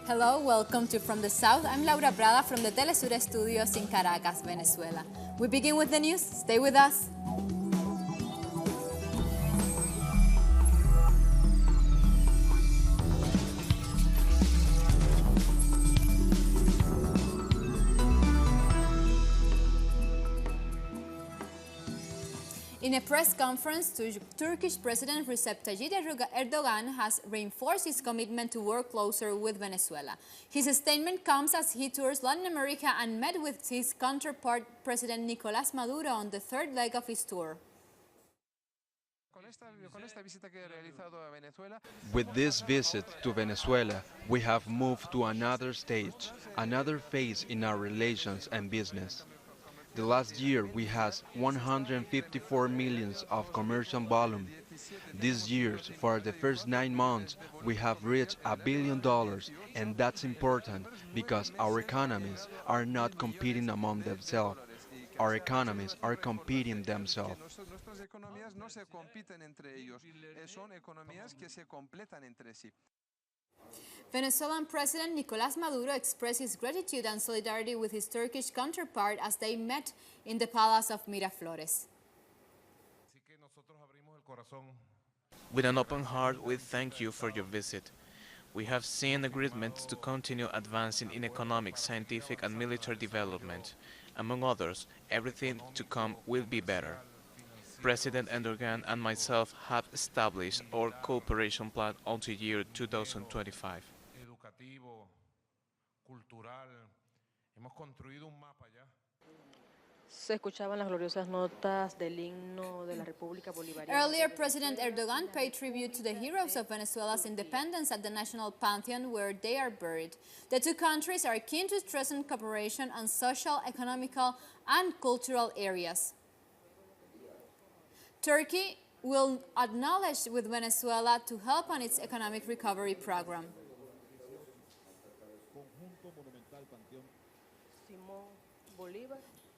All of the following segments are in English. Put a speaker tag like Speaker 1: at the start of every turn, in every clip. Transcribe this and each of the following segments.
Speaker 1: Hello, welcome to From the South. I'm Laura Prada from the Telesur Studios in Caracas, Venezuela. We begin with the news. Stay with us. In a press conference, Turkish President Recep Tayyip Erdogan has reinforced his commitment to work closer with Venezuela. His statement comes as he tours Latin America and met with his counterpart, President Nicolás Maduro, on the third leg of his tour.
Speaker 2: With this visit to Venezuela, we have moved to another stage, another phase in our relations and business. The last year we had 154 million of commercial volume. This year, for the first 9 months, we have reached $1 billion, and that's important because our economies are not competing among themselves. Our economies are competing themselves.
Speaker 1: Venezuelan President Nicolás Maduro expressed his gratitude and solidarity with his Turkish counterpart as they met in the Palace of Miraflores.
Speaker 3: With an open heart, we thank you for your visit. We have seen agreements to continue advancing in economic, scientific and military development. Among others, everything to come will be better. President Erdogan and myself have established our cooperation plan until year 2025.
Speaker 1: Earlier, President Erdogan paid tribute to the heroes of Venezuela's independence at the National Pantheon, where they are buried. The two countries are keen to strengthen cooperation on social, economical, and cultural areas. Turkey will acknowledge with Venezuela to help on its economic recovery program.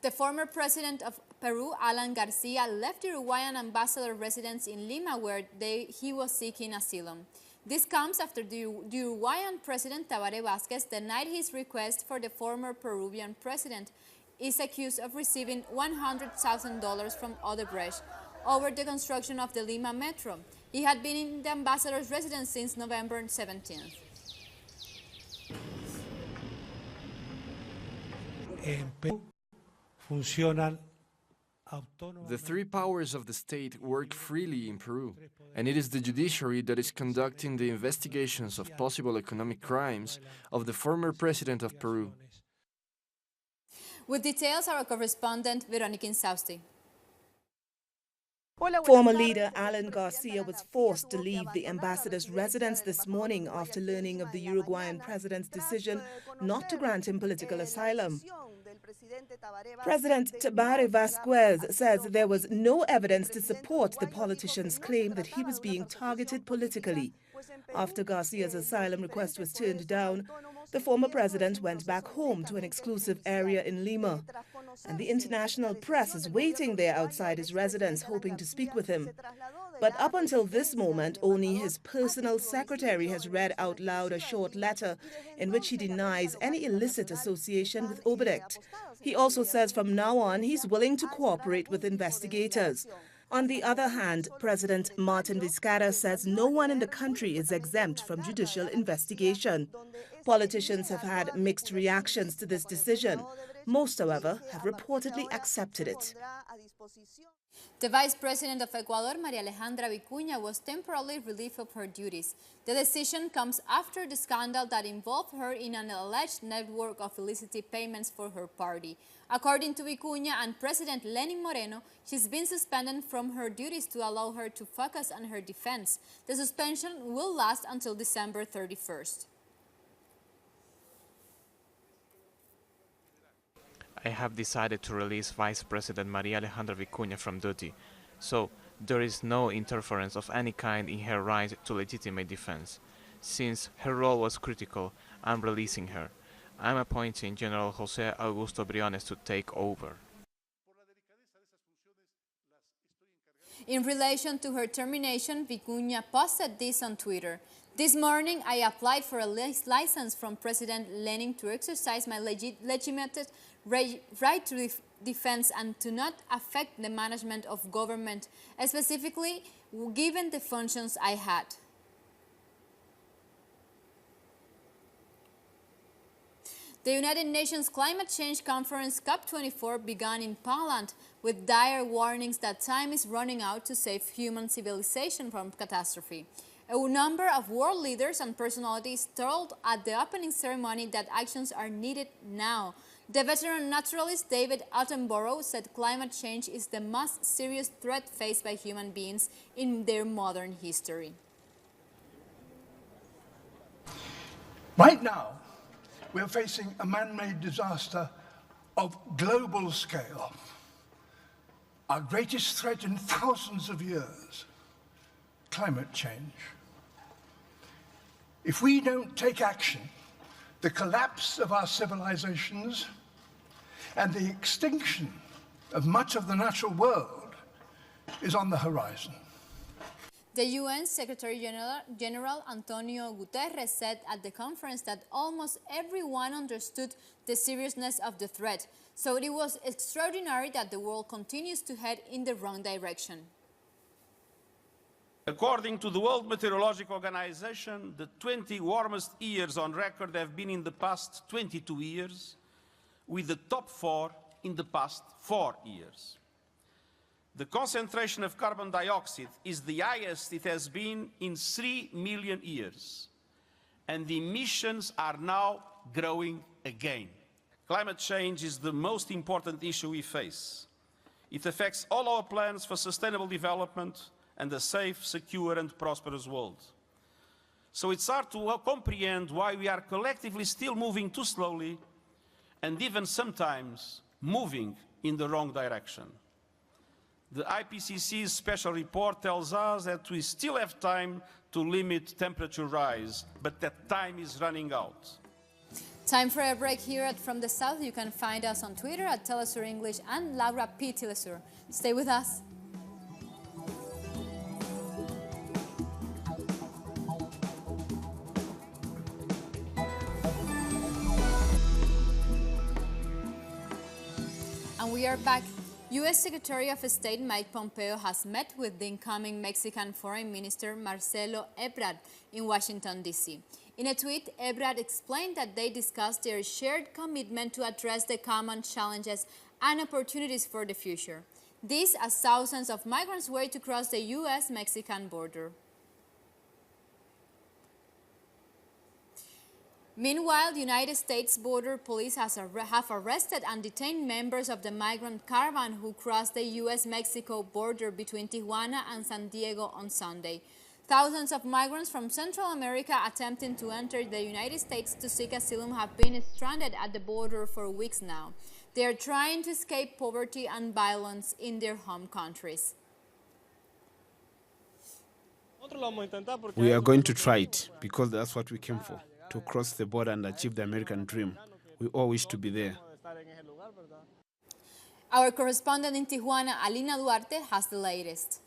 Speaker 1: The former president of Peru, Alan Garcia, left the Uruguayan ambassador residence in Lima, where he was seeking asylum. This comes after the Uruguayan president, Tabaré Vázquez, denied his request for the former Peruvian president. He is accused of receiving $100,000 from Odebrecht over the construction of the Lima Metro. He had been in the ambassador's residence since November 17th.
Speaker 4: The three powers of the state work freely in Peru, and it is the judiciary that is conducting the investigations of possible economic crimes of the former president of Peru.
Speaker 1: With details, our correspondent, Veronica Insausti.
Speaker 5: Former leader Alan Garcia was forced to leave the ambassador's residence this morning after learning of the Uruguayan president's decision not to grant him political asylum. President Tabaré Vázquez says there was no evidence to support the politician's claim that he was being targeted politically. After Garcia's asylum request was turned down, the former president went back home to an exclusive area in Lima, and the international press is waiting there outside his residence hoping to speak with him. But up until this moment, only his personal secretary has read out loud a short letter in which he denies any illicit association with Odebrecht. He also says from now on he's willing to cooperate with investigators. On the other hand, President Martin Vizcarra says no one in the country is exempt from judicial investigation. Politicians have had mixed reactions to this decision. Most, however, have reportedly accepted it.
Speaker 1: The Vice President of Ecuador, María Alejandra Vicuña, was temporarily relieved of her duties. The decision comes after the scandal that involved her in an alleged network of illicit payments for her party. According to Vicuña and President Lenin Moreno, she's been suspended from her duties to allow her to focus on her defense. The suspension will last until December 31st.
Speaker 3: I have decided to release Vice President María Alejandra Vicuña from duty, so there is no interference of any kind in her right to legitimate defense. Since her role was critical, I'm releasing her. I'm appointing General José Augusto Briones to take over.
Speaker 1: In relation to her termination, Vicuña posted this on Twitter. This morning, I applied for a license from President Lenin to exercise my legitimate right to defense and to not affect the management of government, specifically given the functions I had. The United Nations Climate Change Conference COP24 began in Poland with dire warnings that time is running out to save human civilization from catastrophe. A number of world leaders and personalities told at the opening ceremony that actions are needed now. The veteran naturalist David Attenborough said climate change is the most serious threat faced by human beings in their modern history.
Speaker 6: Right now, we're facing a man-made disaster of global scale, our greatest threat in thousands of years, climate change. If we don't take action, the collapse of our civilizations and the extinction of much of the natural world is on the horizon.
Speaker 1: The UN Secretary-General Antonio Guterres said at the conference that almost everyone understood the seriousness of the threat, so it was extraordinary that the world continues to head in the wrong direction.
Speaker 7: According to the World Meteorological Organization, the 20 warmest years on record have been in the past 22 years, with the top 4 in the past 4 years. The concentration of carbon dioxide is the highest it has been in 3 million years, and the emissions are now growing again. Climate change is the most important issue we face. It affects all our plans for sustainable development and a safe, secure and prosperous world. So it's hard to comprehend why we are collectively still moving too slowly and even sometimes moving in the wrong direction. The IPCC's special report tells us that we still have time to limit temperature rise, but that time is running out.
Speaker 1: Time for a break here at From the South. You can find us on Twitter at Telesur English and Laura P. Telesur. Stay with us. And we are back. U.S. Secretary of State Mike Pompeo has met with the incoming Mexican Foreign Minister Marcelo Ebrard in Washington, D.C. In a tweet, Ebrard explained that they discussed their shared commitment to address the common challenges and opportunities for the future. This as thousands of migrants wait to cross the U.S.-Mexican border. Meanwhile, the United States Border Police have arrested and detained members of the migrant caravan who crossed the U.S.-Mexico border between Tijuana and San Diego on Sunday. Thousands of migrants from Central America attempting to enter the United States to seek asylum have been stranded at the border for weeks now. They are trying to escape poverty and violence in their home countries.
Speaker 8: We are going to try it because that's what we came for. To cross the border and achieve the American dream. We all wish to be there.
Speaker 1: Our correspondent in Tijuana, Alina Duarte, has the latest.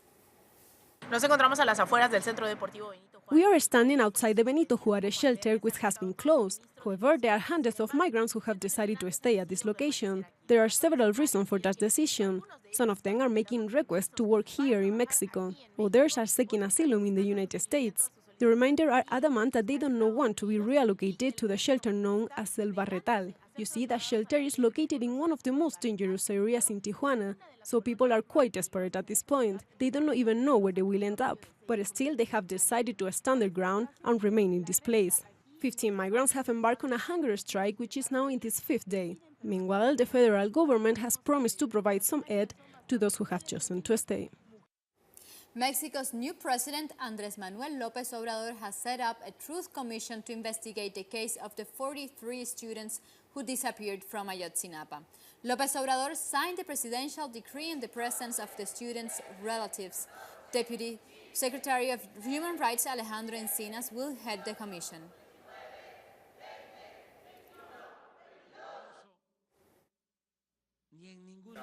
Speaker 9: We are standing outside the Benito Juarez shelter, which has been closed. However, there are hundreds of migrants who have decided to stay at this location. There are several reasons for that decision. Some of them are making requests to work here in Mexico. Others are seeking asylum in the United States. The remainder are adamant that they don't want to be reallocated to the shelter known as El Barretal. You see, that shelter is located in one of the most dangerous areas in Tijuana, so people are quite desperate at this point. They don't even know where they will end up, but still they have decided to stand their ground and remain in this place. 15 migrants have embarked on a hunger strike, which is now in its 5th day. Meanwhile, the federal government has promised to provide some aid to those who have chosen to stay.
Speaker 1: Mexico's new president, Andrés Manuel Lopez Obrador, has set up a truth commission to investigate the case of the 43 students who disappeared from Ayotzinapa. Lopez Obrador signed the presidential decree in the presence of the students' relatives. Deputy Secretary of Human Rights Alejandro Encinas will head the commission.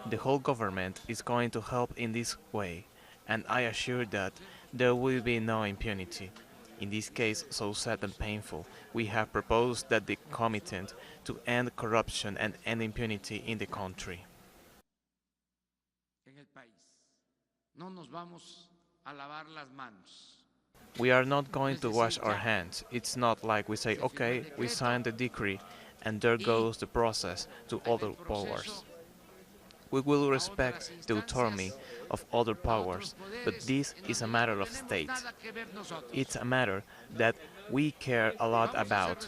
Speaker 3: The whole government is going to help in this way, and I assure that there will be no impunity. In this case, so sad and painful, we have proposed that the commitment to end corruption and end impunity in the country. We are not going to wash our hands. It's not like we say, okay, we signed the decree, and there goes the process to other powers. We will respect the autonomy of other powers, but this is a matter of state. It's a matter that we care a lot about.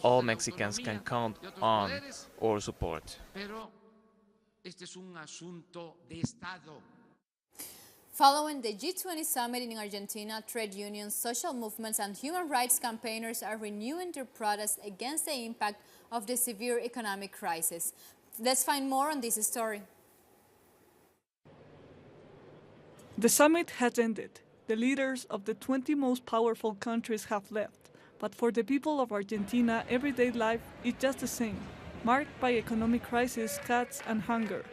Speaker 3: All Mexicans can count on our support.
Speaker 1: Following the G20 summit in Argentina, trade unions, social movements, and human rights campaigners are renewing their protest against the impact of the severe economic crisis. Let's find more on this story.
Speaker 10: The summit has ended. The leaders of the 20 most powerful countries have left. But for the people of Argentina, everyday life is just the same, marked by economic crisis, cuts, and hunger.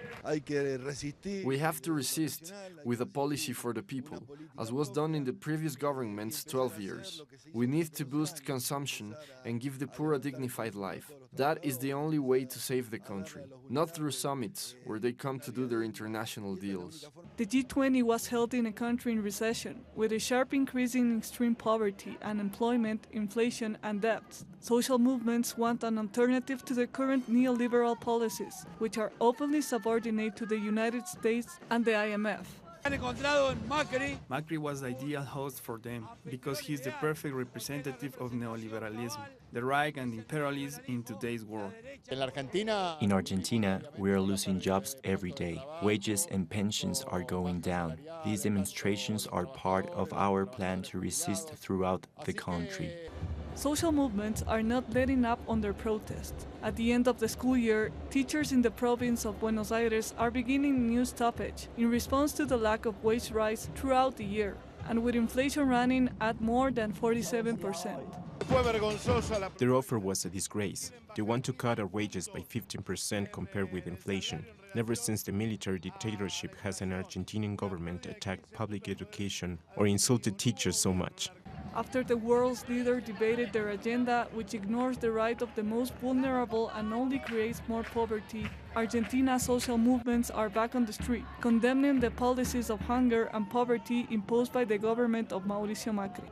Speaker 4: We have to resist with a policy for the people, as was done in the previous government's 12 years. We need to boost consumption and give the poor a dignified life. That is the only way to save the country, not through summits where they come to do their international deals.
Speaker 10: The G20 was held in a country in recession, with a sharp increase in extreme poverty, unemployment, inflation, and debts. Social movements want an alternative to the current neoliberal policies, which are openly subordinate to the United States and the IMF.
Speaker 11: Macri was the ideal host for them because he is the perfect representative of neoliberalism, the right and imperialism in today's world.
Speaker 12: In Argentina, we are losing jobs every day. Wages and pensions are going down. These demonstrations are part of our plan to resist throughout the country.
Speaker 10: Social movements are not letting up on their protests. At the end of the school year, teachers in the province of Buenos Aires are beginning new stoppage in response to the lack of wage rise throughout the year, and with inflation running at more than 47%.
Speaker 13: Their offer was a disgrace. They want to cut our wages by 15% compared with inflation. Never since the military dictatorship has an Argentinian government attacked public education or insulted teachers so much.
Speaker 10: After the world's leaders debated their agenda, which ignores the right of the most vulnerable and only creates more poverty, Argentina's social movements are back on the street, condemning the policies of hunger and poverty imposed by the government of Mauricio Macri.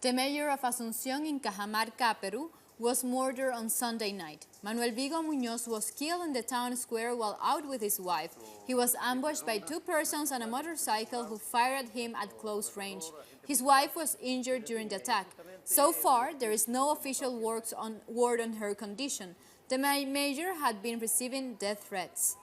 Speaker 1: The mayor of Asunción in Cajamarca, Peru, was murdered on Sunday night. Manuel Vigo Muñoz was killed in the town square while out with his wife. He was ambushed by two persons on a motorcycle who fired at him at close range. His wife was injured during the attack. So far, there is no official word on her condition. The mayor had been receiving death threats.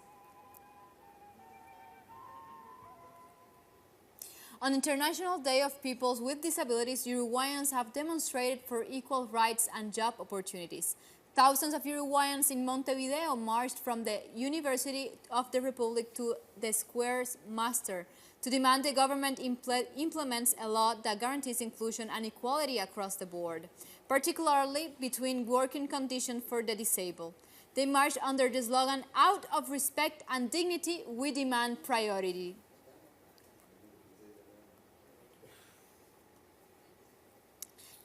Speaker 1: On International Day of People with Disabilities, Uruguayans have demonstrated for equal rights and job opportunities. Thousands of Uruguayans in Montevideo marched from the University of the Republic to the Square's Master to demand the government implements a law that guarantees inclusion and equality across the board, particularly between working conditions for the disabled. They marched under the slogan, "Out of respect and dignity, we demand priority."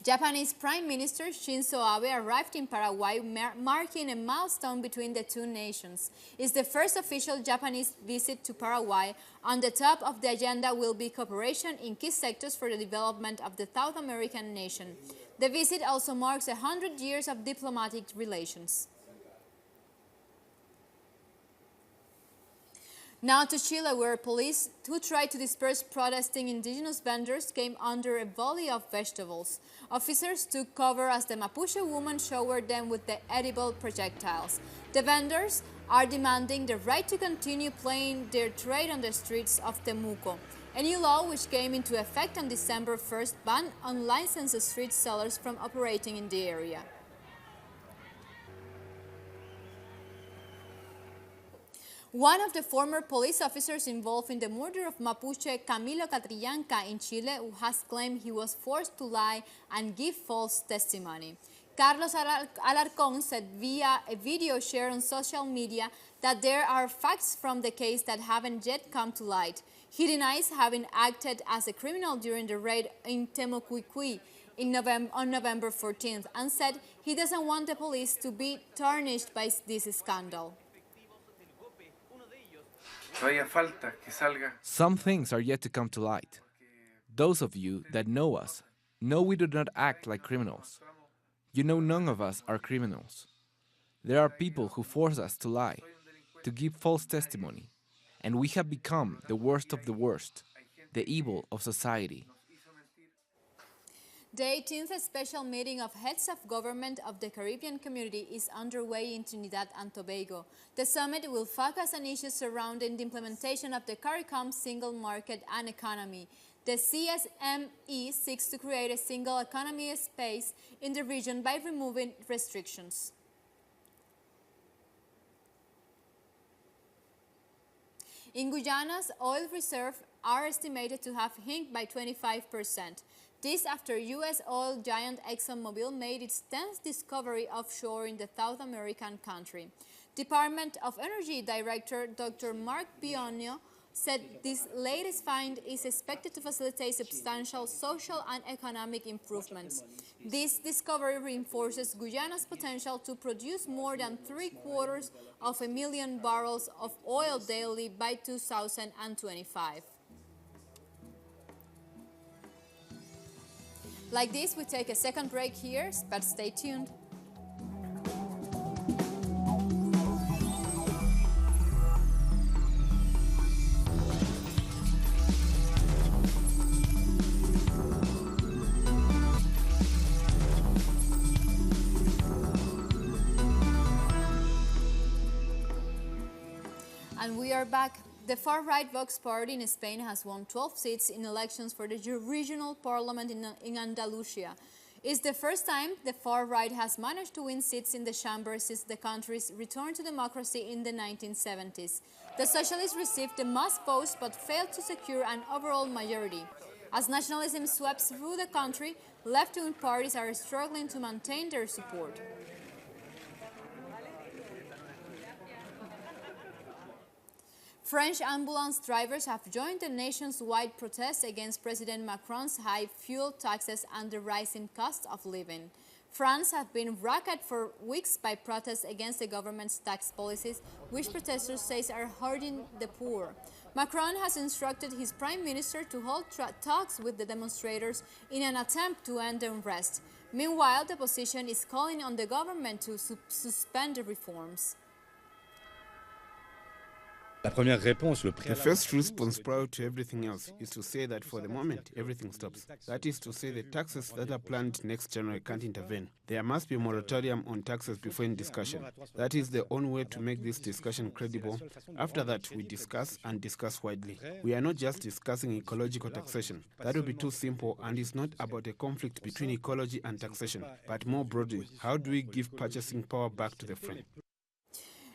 Speaker 1: Japanese Prime Minister Shinzo Abe arrived in Paraguay, marking a milestone between the two nations. It's the first official Japanese visit to Paraguay. On the top of the agenda will be cooperation in key sectors for the development of the South American nation. The visit also marks 100 years of diplomatic relations. Now to Chile, where police who tried to disperse protesting indigenous vendors came under a volley of vegetables. Officers took cover as the Mapuche woman showered them with the edible projectiles. The vendors are demanding the right to continue playing their trade on the streets of Temuco. A new law which came into effect on December 1st banned unlicensed street sellers from operating in the area. One of the former police officers involved in the murder of Mapuche, Camilo Catrillanca, in Chile, who has claimed he was forced to lie and give false testimony. Carlos Alarcón said via a video shared on social media that there are facts from the case that haven't yet come to light. He denies having acted as a criminal during the raid in Temucuicui on November 14th and said he doesn't want the police to be tarnished by this scandal.
Speaker 14: Some things are yet to come to light. Those of you that know us know we do not act like criminals. You know none of us are criminals. There are people who force us to lie, to give false testimony, and we have become the worst of the worst, the evil of society.
Speaker 1: The 18th special meeting of heads of government of the Caribbean community is underway in Trinidad and Tobago. The summit will focus on issues surrounding the implementation of the CARICOM single market and economy. The CSME seeks to create a single economy space in the region by removing restrictions. In Guyana's oil reserves are estimated to have shrunk by 25%. This after U.S. oil giant ExxonMobil made its 10th discovery offshore in the South American country. Department of Energy Director Dr. Mark Bionio said this latest find is expected to facilitate substantial social and economic improvements. This discovery reinforces Guyana's potential to produce more than 750,000 barrels of oil daily by 2025. Like this, we take a second break here, but stay tuned. And we are back. The far-right Vox party in Spain has won 12 seats in elections for the regional parliament in Andalusia. It's the first time the far-right has managed to win seats in the chamber since the country's return to democracy in the 1970s. The socialists received the most votes but failed to secure an overall majority. As nationalism sweeps through the country, left-wing parties are struggling to maintain their support. French ambulance drivers have joined the nationwide protest against President Macron's high fuel taxes and the rising cost of living. France has been racked for weeks by protests against the government's tax policies, which protesters say are hurting the poor. Macron has instructed his prime minister to hold talks with the demonstrators in an attempt to end the unrest. Meanwhile, the opposition is calling on the government to suspend the reforms.
Speaker 8: The first response prior to everything else is to say that for the moment, everything stops. That is to say the taxes that are planned next January can't intervene. There must be a moratorium on taxes before any discussion. That is the only way to make this discussion credible. After that, we discuss and discuss widely. We are not just discussing ecological taxation. That would be too simple, and it's not about a conflict between ecology and taxation, but more broadly, how do we give purchasing power back to the French?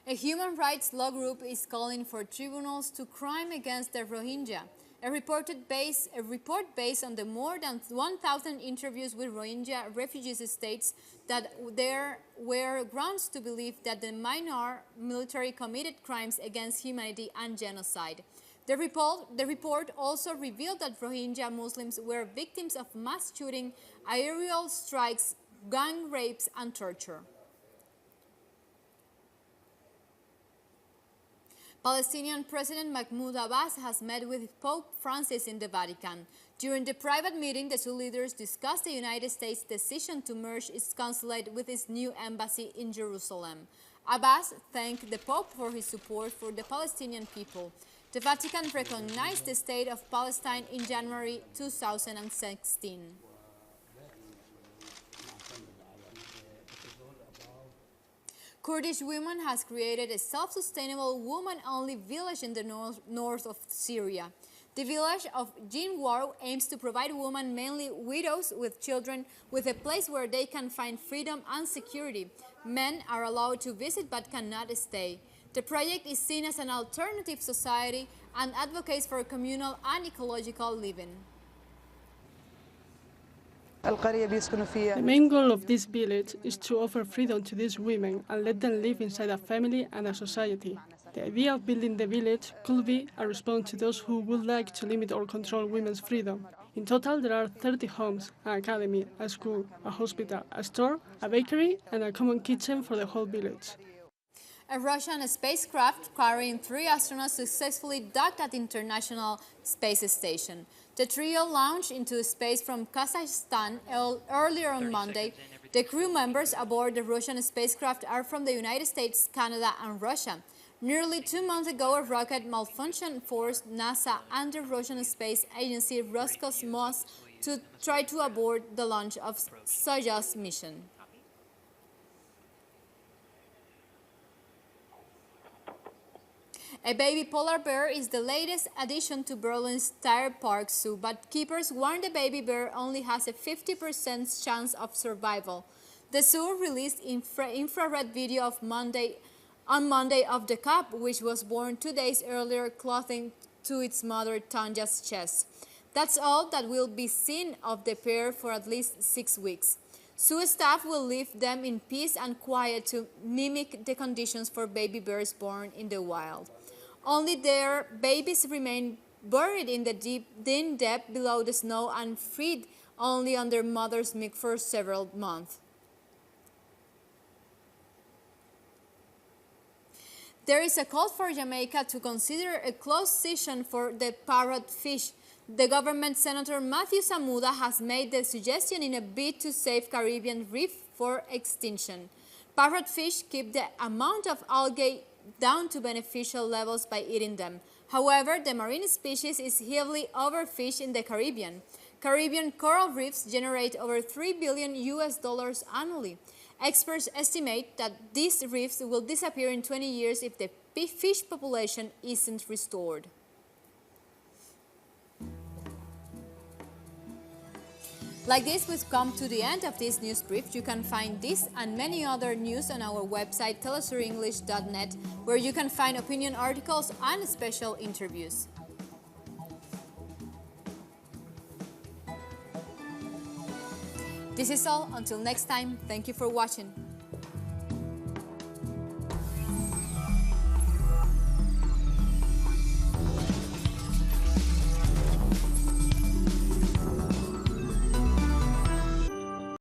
Speaker 1: A human rights law group is calling for tribunals to crime against the Rohingya. A report based on the more than 1,000 interviews with Rohingya refugees states that there were grounds to believe that the Myanmar military committed crimes against humanity and genocide. The report also revealed that Rohingya Muslims were victims of mass shooting, aerial strikes, gang rapes, and torture. Palestinian President Mahmoud Abbas has met with Pope Francis in the Vatican. During the private meeting, the two leaders discussed the United States' decision to merge its consulate with its new embassy in Jerusalem. Abbas thanked the Pope for his support for the Palestinian people. The Vatican recognized the state of Palestine in January 2016. Kurdish women has created a self-sustainable woman-only village in the north of Syria. The village of Jinwar aims to provide women, mainly widows with children, with a place where they can find freedom and security. Men are allowed to visit but cannot stay. The project is seen as an alternative society and advocates for communal and ecological living.
Speaker 9: The main goal of this village is to offer freedom to these women and let them live inside a family and a society. The idea of building the village could be a response to those who would like to limit or control women's freedom. In total, there are 30 homes, an academy, a school, a hospital, a store, a bakery, and a common kitchen for the whole village.
Speaker 1: A Russian spacecraft carrying 3 astronauts successfully docked at the International Space Station. The trio launched into space from Kazakhstan earlier on Monday. The crew members aboard the Russian spacecraft are from the United States, Canada, and Russia. Nearly 2 months ago, a rocket malfunction forced NASA and the Russian space agency Roscosmos to try to abort the launch of Soyuz mission. A baby polar bear is the latest addition to Berlin's Tire Park Zoo, but keepers warn the baby bear only has a 50% chance of survival. The zoo released infrared video on Monday of the cub, which was born 2 days earlier, clothing to its mother Tanya's chest. That's all that will be seen of the pair for at least 6 weeks. Zoo staff will leave them in peace and quiet to mimic the conditions for baby bears born in the wild. Only their babies remain buried in the deep depth below the snow and feed only on their mother's milk for several months. There is a call for Jamaica to consider a closed season for the parrotfish. The government Senator Matthew Samuda has made the suggestion in a bid to save Caribbean reef for extinction. Parrotfish keep the amount of algae down to beneficial levels by eating them. However, the marine species is heavily overfished in the Caribbean. Caribbean coral reefs generate over $3 billion annually. Experts estimate that these reefs will disappear in 20 years if the fish population isn't restored. Like this, we've come to the end of this news brief. You can find this and many other news on our website, telesurenglish.net, where you can find opinion articles and special interviews. This is all. Until next time, thank you for watching.